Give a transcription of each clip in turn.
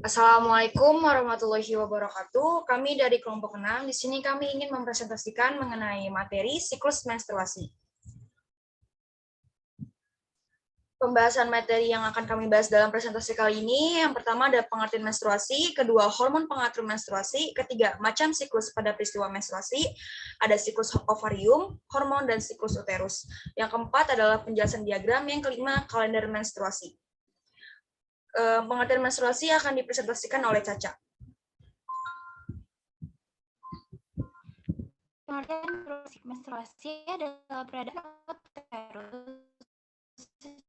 Assalamualaikum warahmatullahi wabarakatuh. Kami dari kelompok 6. Di sini kami ingin mempresentasikan mengenai materi siklus menstruasi. Pembahasan materi yang akan kami bahas dalam presentasi kali ini, yang pertama ada pengertian menstruasi, kedua hormon pengatur menstruasi, ketiga macam siklus pada peristiwa menstruasi, ada siklus ovarium, hormon, dan siklus uterus. Yang keempat adalah penjelasan diagram, yang kelima kalender menstruasi. Pengertian menstruasi akan dipresentasikan oleh Caca. Pengertian menstruasi adalah peredaran uterus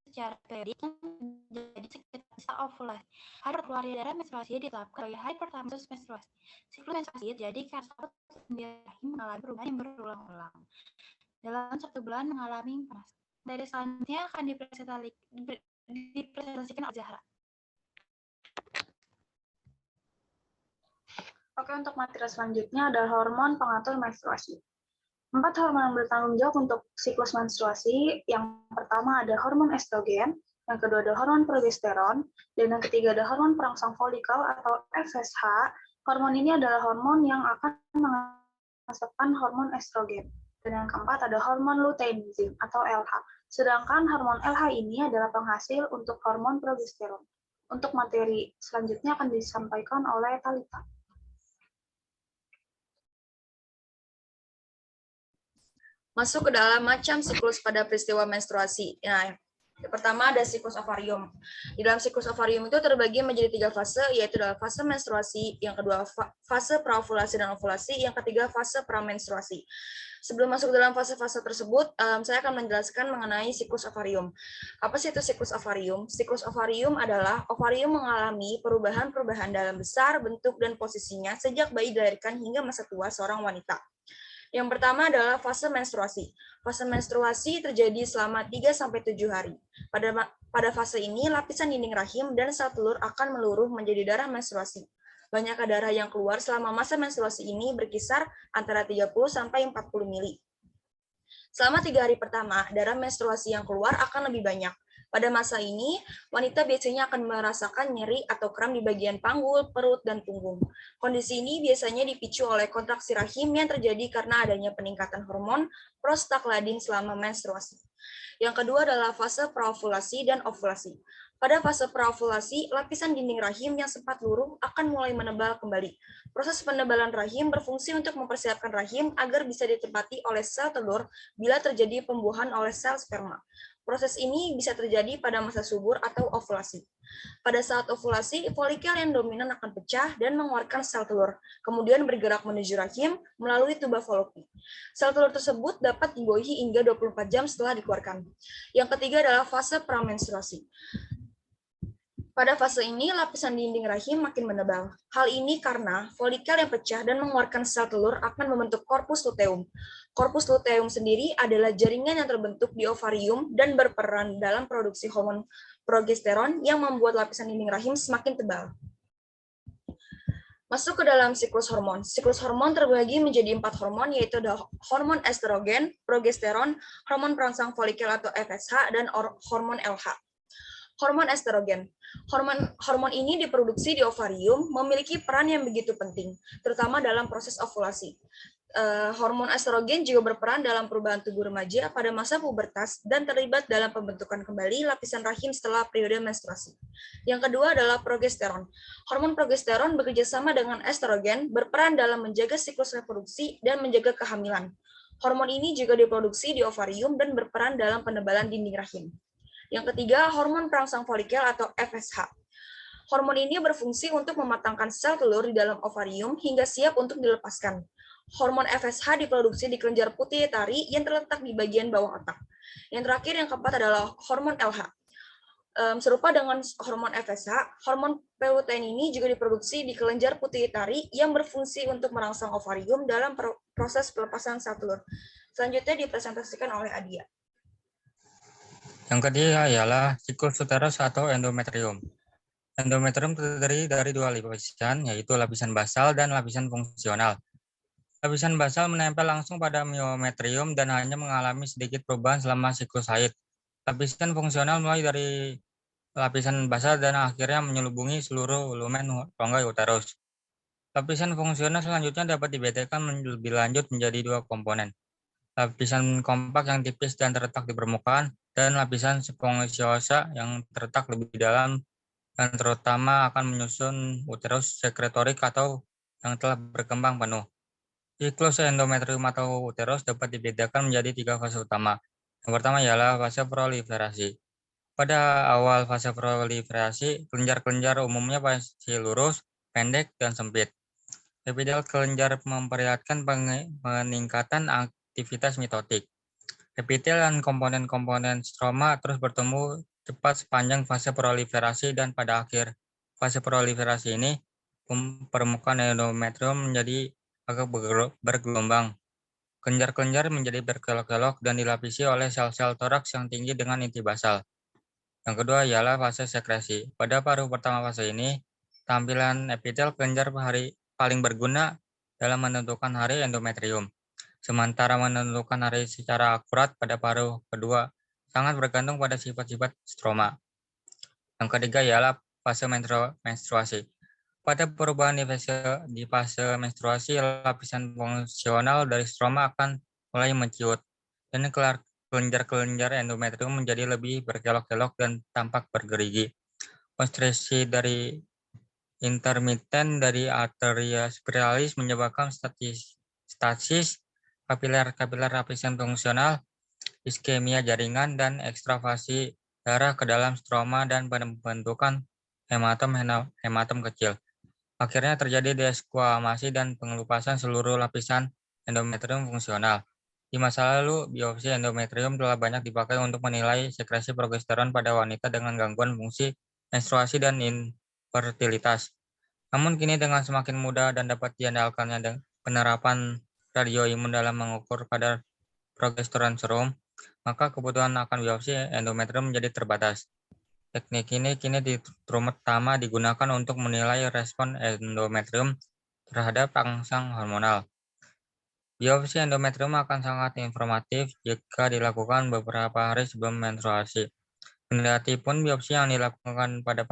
secara periodik menjadi sekitar ovulasi. Hari keluar darah menstruasi ditetapkan sebagai hari pertama menstruasi. Siklus menstruasi terjadi karena rahim mengalami perubahan yang berulang-ulang. Dalam 1 bulan mengalami panas. Dari selanjutnya akan dipresentasikan oleh Zahra. Oke, untuk materi selanjutnya adalah hormon pengatur menstruasi. 4 hormon yang bertanggung jawab untuk siklus menstruasi. Yang pertama ada hormon estrogen, yang kedua ada hormon progesteron, dan yang ketiga ada hormon perangsang folikel atau FSH. Hormon ini adalah hormon yang akan menghasilkan hormon estrogen. Dan yang keempat ada hormon luteinizin atau LH. Sedangkan hormon LH ini adalah penghasil untuk hormon progesteron. Untuk materi selanjutnya akan disampaikan oleh Talita. Masuk ke dalam macam siklus pada peristiwa menstruasi. Nah, yang pertama ada siklus ovarium. Di dalam siklus ovarium itu terbagi menjadi 3 fase, yaitu adalah fase menstruasi, yang kedua fase praovulasi dan ovulasi, yang ketiga fase pramenstruasi. Sebelum masuk dalam fase-fase tersebut, saya akan menjelaskan mengenai siklus ovarium. Apa sih itu siklus ovarium? Siklus ovarium adalah ovarium mengalami perubahan-perubahan dalam besar, bentuk, dan posisinya sejak bayi dilahirkan hingga masa tua seorang wanita. Yang pertama adalah fase menstruasi. Fase menstruasi terjadi selama 3-7 hari. Pada fase ini, lapisan dinding rahim dan sel telur akan meluruh menjadi darah menstruasi. Banyak darah yang keluar selama masa menstruasi ini berkisar antara 30-40 mili. Selama 3 hari pertama, darah menstruasi yang keluar akan lebih banyak. Pada masa ini, wanita biasanya akan merasakan nyeri atau kram di bagian panggul, perut, dan punggung. Kondisi ini biasanya dipicu oleh kontraksi rahim yang terjadi karena adanya peningkatan hormon prostaglandin selama menstruasi. Yang kedua adalah fase praovulasi dan ovulasi. Pada fase praovulasi, lapisan dinding rahim yang sempat luruh akan mulai menebal kembali. Proses penebalan rahim berfungsi untuk mempersiapkan rahim agar bisa ditempati oleh sel telur bila terjadi pembuahan oleh sel sperma. Proses ini bisa terjadi pada masa subur atau ovulasi. Pada saat ovulasi, folikel yang dominan akan pecah dan mengeluarkan sel telur, kemudian bergerak menuju rahim melalui tuba Fallopi. Sel telur tersebut dapat dibuahi hingga 24 jam setelah dikeluarkan. Yang ketiga adalah fase pramenstruasi. Pada fase ini, lapisan dinding rahim makin menebal. Hal ini karena folikel yang pecah dan mengeluarkan sel telur akan membentuk korpus luteum. Korpus luteum sendiri adalah jaringan yang terbentuk di ovarium dan berperan dalam produksi hormon progesteron yang membuat lapisan dinding rahim semakin tebal. Masuk ke dalam siklus hormon. Siklus hormon terbagi menjadi 4 hormon, yaitu ada hormon estrogen, progesteron, hormon perangsang folikel atau FSH, dan hormon LH. Hormon estrogen. Hormon ini diproduksi di ovarium, memiliki peran yang begitu penting, terutama dalam proses ovulasi. Hormon estrogen juga berperan dalam perubahan tubuh remaja pada masa pubertas dan terlibat dalam pembentukan kembali lapisan rahim setelah periode menstruasi. Yang kedua adalah progesteron. Hormon progesteron bekerja sama dengan estrogen, berperan dalam menjaga siklus reproduksi dan menjaga kehamilan. Hormon ini juga diproduksi di ovarium dan berperan dalam penebalan dinding rahim. Yang ketiga, hormon perangsang folikel atau FSH. Hormon ini berfungsi untuk mematangkan sel telur di dalam ovarium hingga siap untuk dilepaskan. Hormon FSH diproduksi di kelenjar pituitari yang terletak di bagian bawah otak. Yang terakhir, yang keempat adalah hormon LH. Serupa dengan hormon FSH, hormon lutein ini juga diproduksi di kelenjar pituitari yang berfungsi untuk merangsang ovarium dalam proses pelepasan sel telur. Selanjutnya dipresentasikan oleh Adia. Yang ketiga ialah siklus uterus atau endometrium. Endometrium terdiri dari 2 lapisan, yaitu lapisan basal dan lapisan fungsional. Lapisan basal menempel langsung pada myometrium dan hanya mengalami sedikit perubahan selama siklus haid. Lapisan fungsional mulai dari lapisan basal dan akhirnya menyelubungi seluruh lumen rongga uterus. Lapisan fungsional selanjutnya dapat dibedakan lebih lanjut menjadi dua komponen. Lapisan kompak yang tipis dan terletak di permukaan, dan lapisan spongiosa yang terletak lebih dalam dan terutama akan menyusun uterus sekretorik atau yang telah berkembang penuh. Siklus endometrium atau uterus dapat dibedakan menjadi tiga fase utama. Yang pertama ialah fase proliferasi. Pada awal fase proliferasi, kelenjar-kelenjar umumnya masih lurus, pendek, dan sempit. Epidel kelenjar memperlihatkan peningkatan aktivitas mitotik. Epitel dan komponen-komponen stroma terus bertumbuh cepat sepanjang fase proliferasi, dan pada akhir fase proliferasi ini, permukaan endometrium menjadi agak bergelombang. Kelenjar-kelenjar menjadi berkelok-kelok dan dilapisi oleh sel-sel toraks yang tinggi dengan inti basal. Yang kedua ialah fase sekresi. Pada paruh pertama fase ini, tampilan epitel kelenjar paling berguna dalam menentukan hari endometrium. Sementara menentukan hari secara akurat pada paruh kedua sangat bergantung pada sifat-sifat stroma. Yang ketiga ialah fase menstruasi. Pada perubahan di fase menstruasi, lapisan fungsional dari stroma akan mulai menciut, dan kelenjar-kelenjar endometrium menjadi lebih berkelok-kelok dan tampak bergerigi. Konstriksi dari intermiten dari arteria spiralis menyebabkan stasis kapiler lapisan fungsional, iskemia jaringan, dan ekstravasi darah ke dalam stroma dan pembentukan hematom kecil. Akhirnya terjadi desquamasi dan pengelupasan seluruh lapisan endometrium fungsional. Di masa lalu, biopsi endometrium telah banyak dipakai untuk menilai sekresi progesteron pada wanita dengan gangguan fungsi menstruasi dan infertilitas. Namun kini dengan semakin mudah dan dapat diandalkannya penerapan radioimun dalam mengukur kadar progesteron serum, maka kebutuhan akan biopsi endometrium menjadi terbatas. Teknik ini kini terutama digunakan untuk menilai respon endometrium terhadap rangsang hormonal. Biopsi endometrium akan sangat informatif jika dilakukan beberapa hari sebelum menstruasi. Kendati pun biopsi yang dilakukan pada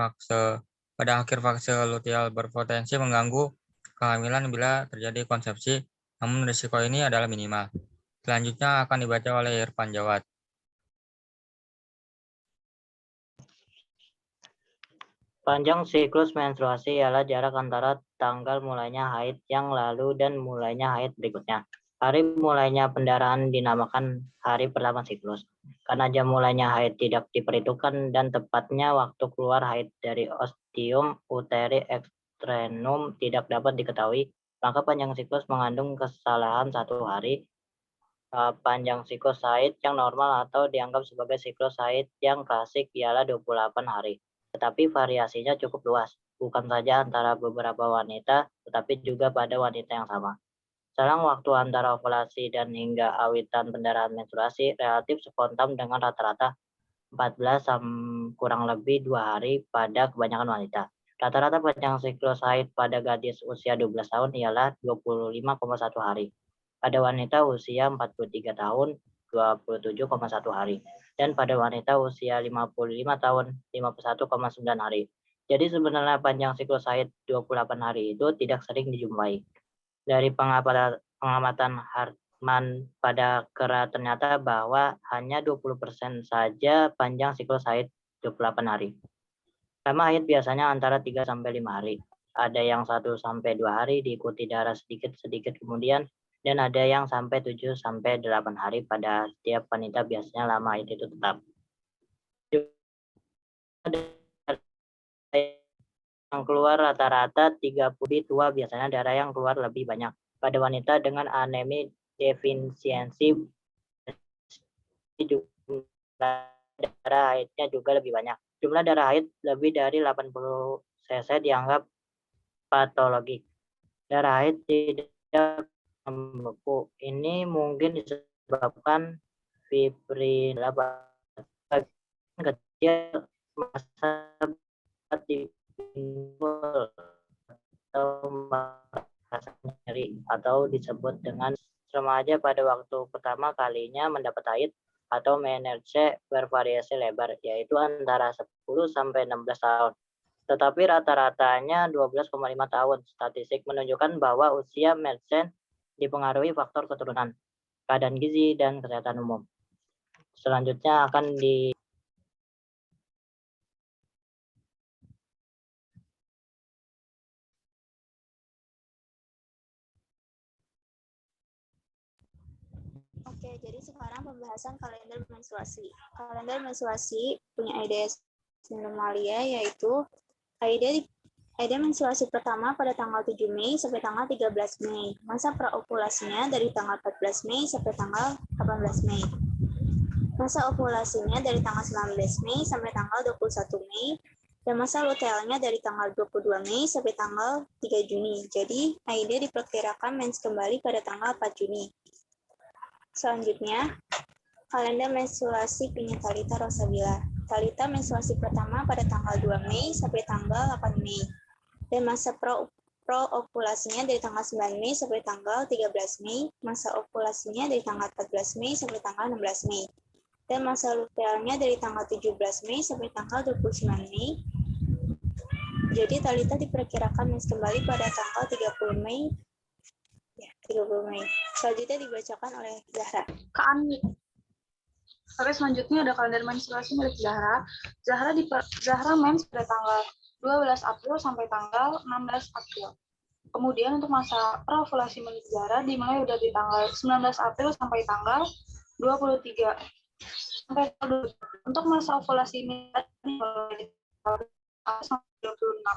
akhir fase luteal berpotensi mengganggu kehamilan bila terjadi konsepsi, namun risiko ini adalah minimal. Selanjutnya akan dibaca oleh Irfan Jawad. Panjang siklus menstruasi ialah jarak antara tanggal mulainya haid yang lalu dan mulainya haid berikutnya. Hari mulainya pendarahan dinamakan hari pertama siklus. Karena jam mulainya haid tidak diperhitungkan dan tepatnya waktu keluar haid dari ostium uteri externum tidak dapat diketahui, maka panjang siklus mengandung kesalahan 1 hari. Panjang siklus haid yang normal atau dianggap sebagai siklus haid yang klasik ialah 28 hari. Tetapi variasinya cukup luas, bukan saja antara beberapa wanita, tetapi juga pada wanita yang sama. Selang waktu antara ovulasi dan hingga awitan pendarahan menstruasi relatif spontan dengan rata-rata 14 kurang lebih 2 hari pada kebanyakan wanita. Rata-rata panjang siklus haid pada gadis usia 12 tahun ialah 25,1 hari. Pada wanita usia 43 tahun, 27,1 hari. Dan pada wanita usia 55 tahun, 51,9 hari. Jadi sebenarnya panjang siklus haid 28 hari itu tidak sering dijumpai. Dari pengamatan Hartman pada Kera ternyata bahwa hanya 20% saja panjang siklus haid 28 hari. Lama haid biasanya antara 3 sampai 5 hari. Ada yang 1 sampai 2 hari diikuti darah sedikit-sedikit kemudian, dan ada yang sampai 7 sampai 8 hari pada setiap wanita biasanya lama haid itu tetap. Yang keluar rata-rata 30 tua biasanya darah yang keluar lebih banyak. Pada wanita dengan anemi defisiensi jumlah darah haidnya juga lebih banyak. Jumlah darah haid lebih dari 80 cc dianggap patologik. Darah haid tidak membeku. Ini mungkin disebabkan fibrila kecil masa timbul atau merasa nyeri atau disebut dengan remaja pada waktu pertama kalinya mendapat haid atau menarche bervariasi lebar, yaitu antara 10 sampai 16 tahun. Tetapi rata-ratanya 12,5 tahun. Statistik menunjukkan bahwa usia Medshen dipengaruhi faktor keturunan, keadaan gizi, dan kesehatan umum. Selanjutnya akan di Oke, jadi sekarang pembahasan kalender menstruasi. Kalender menstruasi punya Aedes Melalia, yaitu Aedes menstruasi pertama pada tanggal 7 Mei sampai tanggal 13 Mei. Masa praovulasinya dari tanggal 14 Mei sampai tanggal 18 Mei. Masa ovulasinya dari tanggal 19 Mei sampai tanggal 21 Mei. Dan masa lutealnya dari tanggal 22 Mei sampai tanggal 3 Juni. Jadi, Aedes diperkirakan mens kembali pada tanggal 4 Juni. Selanjutnya, kalender menstruasi punya Talitha Rosabila. Talitha menstruasi pertama pada tanggal 2 Mei sampai tanggal 8 Mei. Dan masa pro-ovulasinya dari tanggal 9 Mei sampai tanggal 13 Mei. Masa ovulasinya dari tanggal 14 Mei sampai tanggal 16 Mei. Dan masa lutealnya dari tanggal 17 Mei sampai tanggal 29 Mei. Jadi Talitha diperkirakan mens kembali pada tanggal 30 Mei. 30 Mei. Selanjutnya dibacakan oleh Zahra. Kak Ani. Oke, selanjutnya ada kalender menstruasi milik Zahra. Zahra mens pada tanggal 12 April sampai tanggal 16 April. Kemudian untuk masa praovulasi milik Zahra dimulai udah di tanggal 19 April sampai tanggal 23. Untuk masa ovulasi ini dimulai di tanggal 26.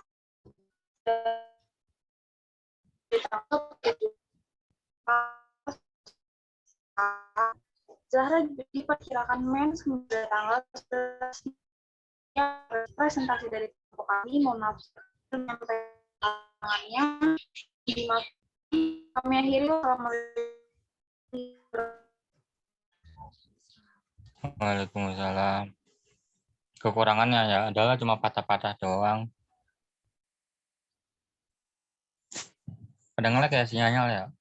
Di tanggal 7. Zahra diperkirakan mens pada tanggal 11. Presentasi dari kelompok kami, mohon maaf menyampaikannya kami akhiri. Waalaikumsalam. Kekurangannya ya adalah cuma patah-patah doang. Kadang kayak sinyalnya ya.